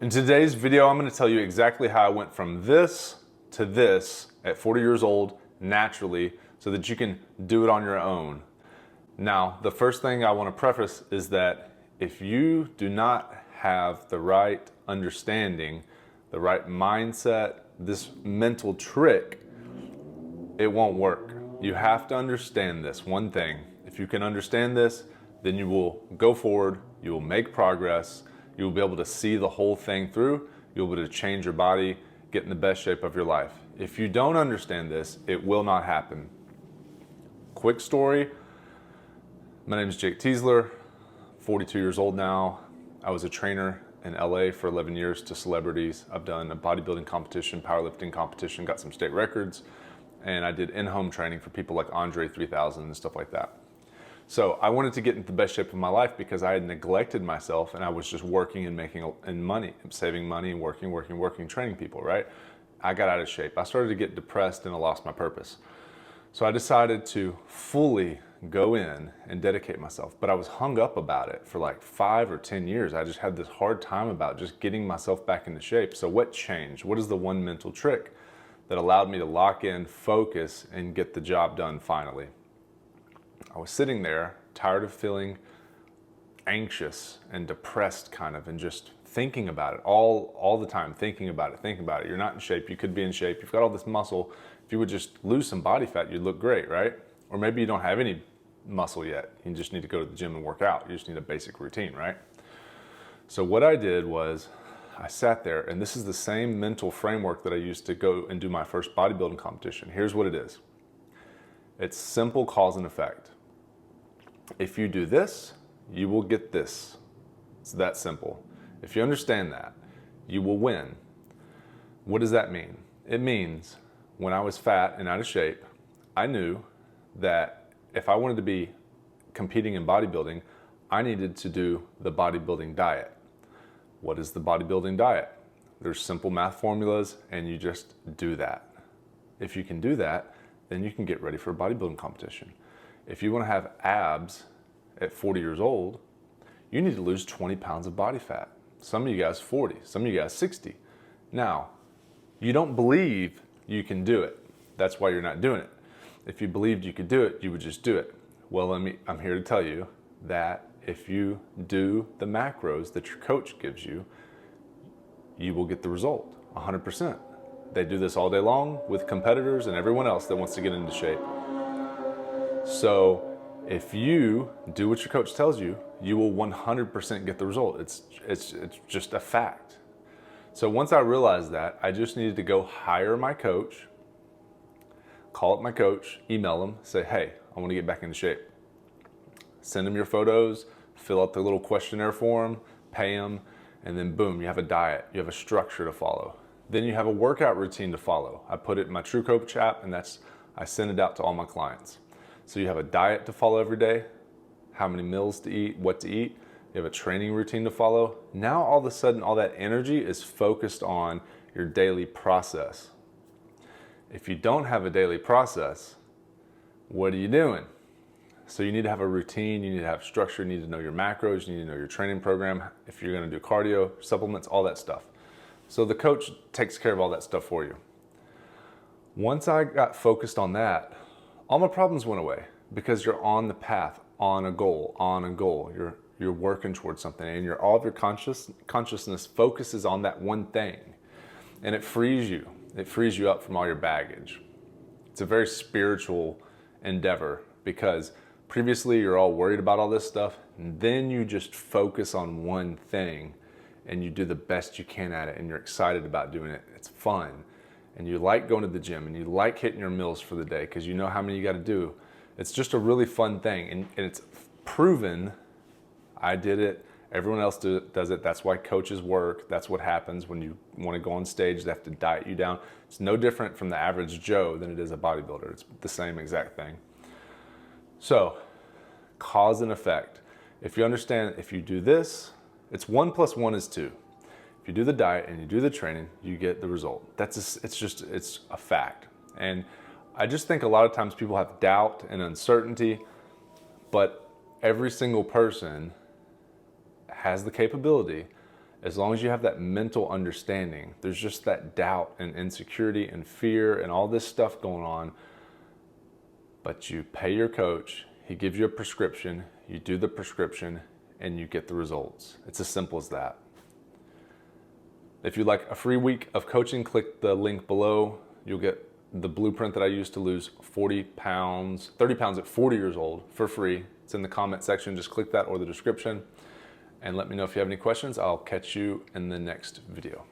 In today's video, I'm going to tell you exactly how I went from this to this at 40 years old naturally so that you can do it on your own. Now, the first thing I want to preface is that if you do not have the right understanding, the right mindset, this mental trick, it won't work. You have to understand this one thing. If you can understand this, then you will go forward, you will make progress, you will be able to see the whole thing through, you'll be able to change your body, get in the best shape of your life. If you don't understand this, it will not happen. Quick story, my name is Jake Teasler, 42 years old now. I was a trainer in LA for 11 years to celebrities. I've done a bodybuilding competition, powerlifting competition, got some state records, and I did in-home training for people like Andre 3000 and stuff like that. So I wanted to get into the best shape of my life because I had neglected myself and I was just working and making money, saving money and working, training people, right? I got out of shape. I started to get depressed and I lost my purpose. So I decided to fully go in and dedicate myself, but I was hung up about it for like 5 or 10 years. I just had this hard time about just getting myself back into shape. So what changed? What is the one mental trick that allowed me to lock in, focus, and get the job done finally? I was sitting there, tired of feeling anxious and depressed kind of, and just thinking about it all the time, thinking about it. You're not in shape, you could be in shape, you've got all this muscle. If you would just lose some body fat, you'd look great, right? Or maybe you don't have any muscle yet. You just need to go to the gym and work out. You just need a basic routine, right? So what I did was I sat there, and this is the same mental framework that I used to go and do my first bodybuilding competition. Here's what it is. It's simple cause and effect. If you do this, you will get this. It's that simple. If you understand that, you will win. What does that mean? It means when I was fat and out of shape, I knew that if I wanted to be competing in bodybuilding, I needed to do the bodybuilding diet. What is the bodybuilding diet? There's simple math formulas and you just do that. If you can do that, then you can get ready for a bodybuilding competition. If you want to have abs at 40 years old, you need to lose 20 pounds of body fat. Some of you guys 40, some of you guys 60. Now, you don't believe you can do it. That's why you're not doing it. If you believed you could do it, you would just do it. Well, I'm here to tell you that if you do the macros that your coach gives you, you will get the result, 100%. They do this all day long with competitors and everyone else that wants to get into shape. So if you do what your coach tells you, you will 100% get the result. It's just a fact. So once I realized that, I just needed to go hire my coach, call up my coach, email him, say, hey, I want to get back into shape. Send him your photos, fill out the little questionnaire form, pay him, and then boom, you have a diet, you have a structure to follow. Then you have a workout routine to follow. I put it in my True Coach app, and I send it out to all my clients. So you have a diet to follow every day, how many meals to eat, what to eat. You have a training routine to follow. Now all of a sudden, all that energy is focused on your daily process. If you don't have a daily process, what are you doing? So you need to have a routine, you need to have structure, you need to know your macros, you need to know your training program, if you're gonna do cardio, supplements, all that stuff. So the coach takes care of all that stuff for you. Once I got focused on that, all my problems went away because you're on the path, on a goal. You're working towards something, and all of your consciousness focuses on that one thing, and it frees you. It frees you up from all your baggage. It's a very spiritual endeavor because previously you're all worried about all this stuff, and then you just focus on one thing and you do the best you can at it, and you're excited about doing it. It's fun, and you like going to the gym, and you like hitting your meals for the day because you know how many you got to do. It's just a really fun thing, and it's proven. I did it. Everyone else does it. That's why coaches work. That's what happens when you want to go on stage. They have to diet you down. It's no different from the average Joe than it is a bodybuilder. It's the same exact thing. So, cause and effect. If you understand, if you do this, it's 1 + 1 is 2. If you do the diet and you do the training, you get the result. It's a fact. And I just think a lot of times people have doubt and uncertainty, but every single person has the capability As long as you have that mental understanding, there's just that doubt and insecurity and fear and all this stuff going on. But you pay your coach, he gives you a prescription, you do the prescription, and you get the results. It's as simple as that. If you'd like a free week of coaching, click the link below. You'll get the blueprint that I used to lose 30 pounds at 40 years old for free. It's in the comment section. Just click that or the description. And let me know if you have any questions. I'll catch you in the next video.